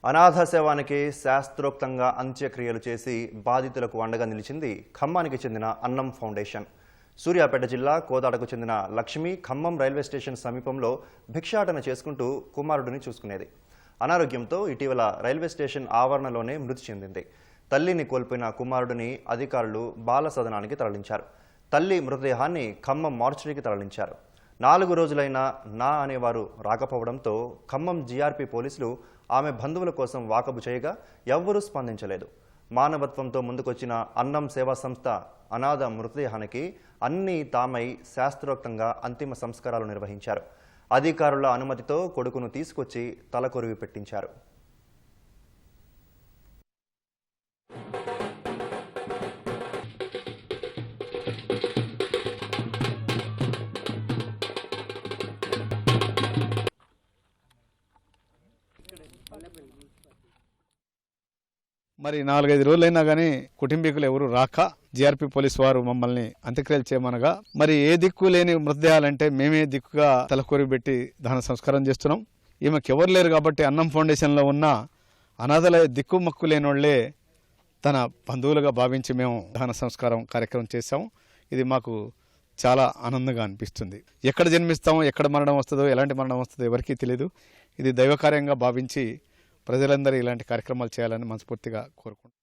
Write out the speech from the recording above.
అనాథ శవానికి శాస్త్రోక్తంగా అంత్యక్రియలు చేసి బాధితులకు అండగా నిలిచింది ఖమ్మానికి చెందిన అన్నం ఫౌండేషన్. సూర్యాపేట జిల్లా కోదాడకు చెందిన లక్ష్మి ఖమ్మం రైల్వే స్టేషన్ సమీపంలో భిక్షాటన చేసుకుంటూ కుమారుడిని చూసుకునేది. అనారోగ్యంతో ఇటీవల రైల్వే స్టేషన్ ఆవరణలోనే మృతి చెందింది. తల్లిని కోల్పోయిన కుమారుడిని అధికారులు బాల సదనానికి తరలించారు. తల్లి మృతదేహాన్ని ఖమ్మం మార్చురీకి తరలించారు. 4 రోజులైనా నా అనేవారు రాకపోవడంతో ఖమ్మం జీఆర్పీ పోలీసులు ఆమె బంధువుల కోసం వాకబు చేయగా ఎవ్వరూ స్పందించలేదు. మానవత్వంతో ముందుకొచ్చిన అన్నం సేవా సంస్థ అనాథ మృతదేహానికి అన్నీ తామై శాస్త్రోక్తంగా అంతిమ సంస్కారాలు నిర్వహించారు. అధికారుల అనుమతితో కొడుకును తీసుకొచ్చి తలకొరివి పెట్టించారు. మరి 4-5 రోజులైనా కానీ కుటుంబీకులు ఎవరు రాక జీఆర్పీ పోలీసు వారు మమ్మల్ని అంత్యక్రియలు చేయమనగా మరి ఏ దిక్కు లేని మృతదేహాలంటే మేమే దిక్కుగా తలకొరి పెట్టి దహన సంస్కారం చేస్తున్నాం. ఈమెకు ఎవరు లేరు కాబట్టి అన్నం ఫౌండేషన్లో ఉన్న అనాథల దిక్కు మక్కు లేని వాళ్ళే తన బంధువులుగా భావించి మేము దహన సంస్కారం కార్యక్రమం చేశాము. ఇది మాకు చాలా ఆనందంగా అనిపిస్తుంది. ఎక్కడ జన్మిస్తామో, ఎక్కడ మరణం వస్తుందో, ఎలాంటి మరణం వస్తుందో ఎవరికీ తెలియదు. ఇది దైవకార్యంగా భావించి ప్రజలందరూ ఇలాంటి కార్యక్రమాలు చేయాలని మనస్ఫూర్తిగా కోరుకుంటున్నాం.